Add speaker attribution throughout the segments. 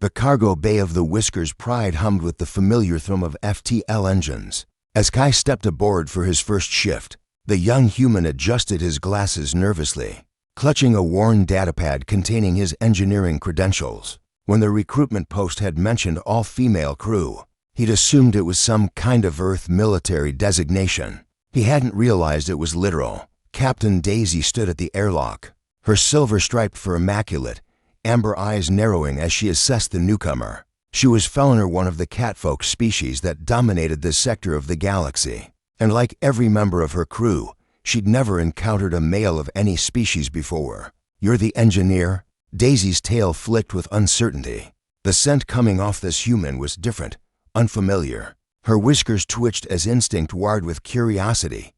Speaker 1: The cargo bay of the Whisker's Pride hummed with the familiar thrum of FTL engines. As Kai stepped aboard for his first shift, the young human adjusted his glasses nervously, clutching a worn datapad containing his engineering credentials. When the recruitment post had mentioned all-female crew, he'd assumed it was some kind of Earth military designation. He hadn't realized it was literal. Captain Daisy stood at the airlock, her silver-striped fur immaculate, amber eyes narrowing as she assessed the newcomer. She was Feliner, one of the Catfolk species that dominated this sector of the galaxy, and like every member of her crew, she'd never encountered a male of any species before. "You're the engineer?" Daisy's tail flicked with uncertainty. The scent coming off this human was different, unfamiliar. Her whiskers twitched as instinct warred with curiosity.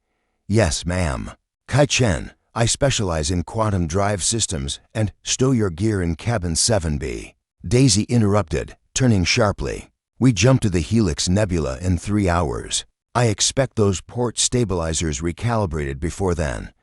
Speaker 1: "Yes, ma'am. Kai Chen, I specialize in quantum drive systems, and stow your gear in cabin 7B. Daisy interrupted, turning sharply. "We jump to the Helix Nebula in 3 hours. I expect those port stabilizers recalibrated before then."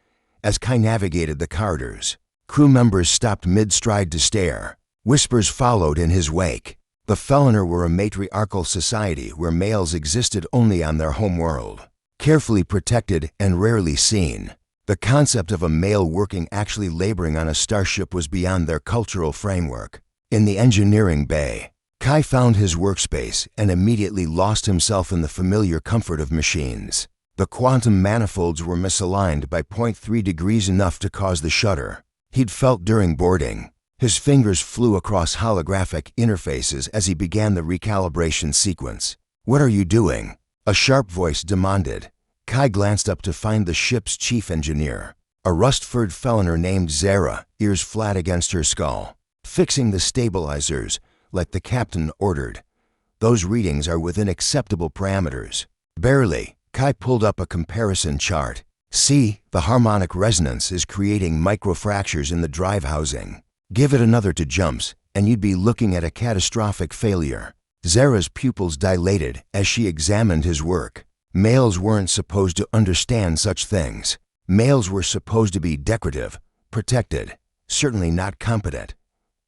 Speaker 1: As Kai navigated the corridors, crew members stopped mid-stride to stare. Whispers followed in his wake. The Feliner were a matriarchal society where males existed only on their home world, carefully protected and rarely seen. The concept of a male working actually laboring on a starship was beyond their cultural framework. In the engineering bay, Kai found his workspace and immediately lost himself in the familiar comfort of machines. The quantum manifolds were misaligned by 0.3 degrees, enough to cause the shudder he'd felt during boarding. His fingers flew across holographic interfaces as he began the recalibration sequence. "What are you doing?" a sharp voice demanded. Kai glanced up to find the ship's chief engineer, a rust-furred Feliner named Zara, ears flat against her skull. "Fixing the stabilizers, like the captain ordered. Those readings are within acceptable parameters." "Barely." Kai pulled up a comparison chart. "See, the harmonic resonance is creating microfractures in the drive housing. Give it another 2 jumps, and you'd be looking at a catastrophic failure." Zara's pupils dilated as she examined his work. Males weren't supposed to understand such things. Males were supposed to be decorative, protected, certainly not competent.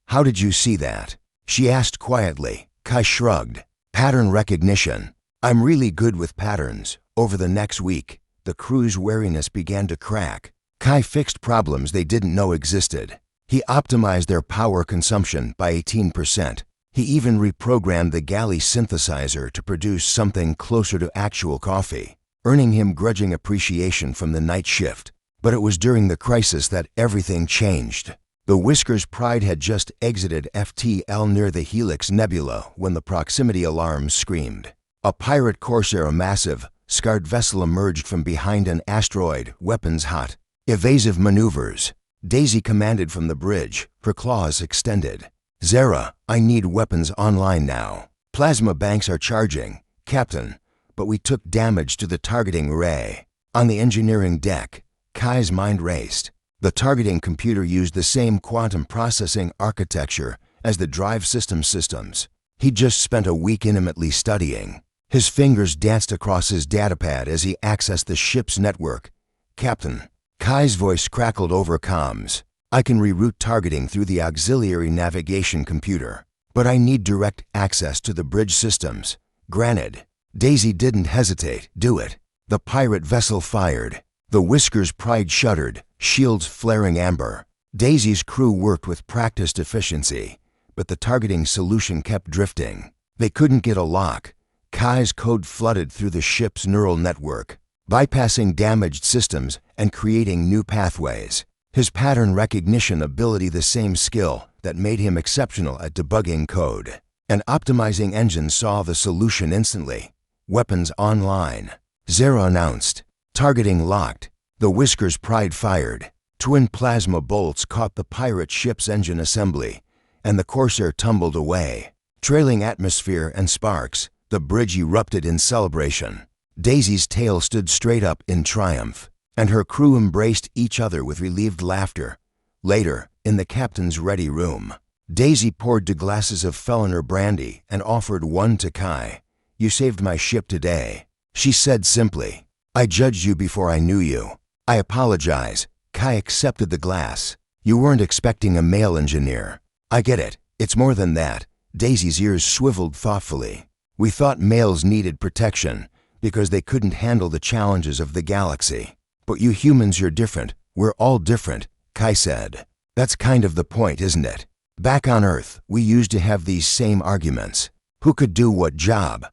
Speaker 1: "How did you see that?" she asked quietly. Kai shrugged. "Pattern recognition. I'm really good with patterns." Over the next week, the crew's wariness began to crack. Kai fixed problems they didn't know existed. He optimized their power consumption by 18%. He even reprogrammed the galley synthesizer to produce something closer to actual coffee, earning him grudging appreciation from the night shift. But it was during the crisis that everything changed. The Whisker's Pride had just exited FTL near the Helix Nebula when the proximity alarms screamed. A pirate corsair, a massive, scarred vessel, emerged from behind an asteroid, weapons hot. "Evasive maneuvers," Daisy commanded from the bridge, her claws extended. "Zara, I need weapons online now. Plasma banks are charging, Captain, but we took damage to the targeting array." On the engineering deck, Kai's mind raced. The targeting computer used the same quantum processing architecture as the drive systems. He'd just spent a week intimately studying. His fingers danced across his datapad as he accessed the ship's network. "Captain," Kai's voice crackled over comms. "I can reroute targeting through the auxiliary navigation computer, but I need direct access to the bridge systems." "Granted." Daisy didn't hesitate. "Do it." The pirate vessel fired. The Whisker's Pride shuddered, shields flaring amber. Daisy's crew worked with practiced efficiency, but the targeting solution kept drifting. They couldn't get a lock. Kai's code flooded through the ship's neural network, bypassing damaged systems and creating new pathways. His pattern recognition ability, the same skill that made him exceptional at debugging code and optimizing engines, saw the solution instantly. "Weapons online," Zara announced. "Targeting locked." The Whisker's Pride fired. Twin plasma bolts caught the pirate ship's engine assembly, and the corsair tumbled away. Trailing atmosphere and sparks, the bridge erupted in celebration. Daisy's tail stood straight up in triumph, and her crew embraced each other with relieved laughter. Later, in the captain's ready room, Daisy poured 2 glasses of Feliner brandy and offered one to Kai. "You saved my ship today," she said simply. "I judged you before I knew you." "I apologize." Kai accepted the glass. "You weren't expecting a male engineer." "I get it. It's more than that. Daisy's ears swiveled thoughtfully. We thought males needed protection because they couldn't handle the challenges of the galaxy. But you humans, you're different. We're all different, Kai said. That's kind of the point, isn't it? Back on Earth, we used to have these same arguments. Who could do what job?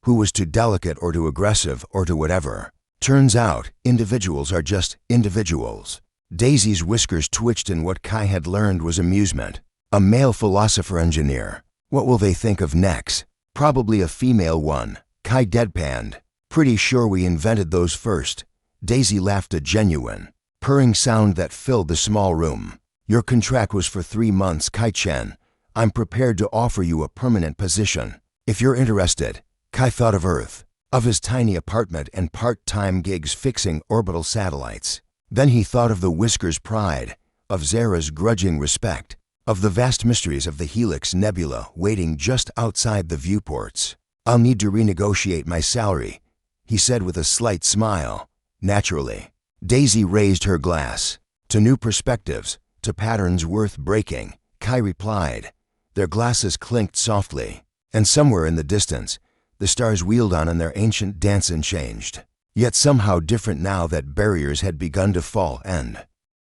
Speaker 1: Who was too delicate or too aggressive or too whatever? Turns out, individuals are just individuals. Daisy's whiskers twitched in what Kai had learned was amusement. A male philosopher engineer. What will they think of next? Probably a female one. Kai deadpanned. Pretty sure we invented those first. Daisy laughed, a genuine, purring sound that filled the small room. Your contract was for 3 months, Kai-chen. I'm prepared to offer you a permanent position. If you're interested. Kai thought of Earth, of his tiny apartment and part-time gigs fixing orbital satellites. Then he thought of the Whisker's pride, of Zara's grudging respect, of the vast mysteries of the Helix Nebula waiting just outside the viewports. I'll need to renegotiate my salary, he said with a slight smile. Naturally. Daisy raised her glass. To new perspectives, to patterns worth breaking, Kai replied. Their glasses clinked softly, and somewhere in the distance, the stars wheeled on in their ancient dance and changed. Yet somehow different now that barriers had begun to fall and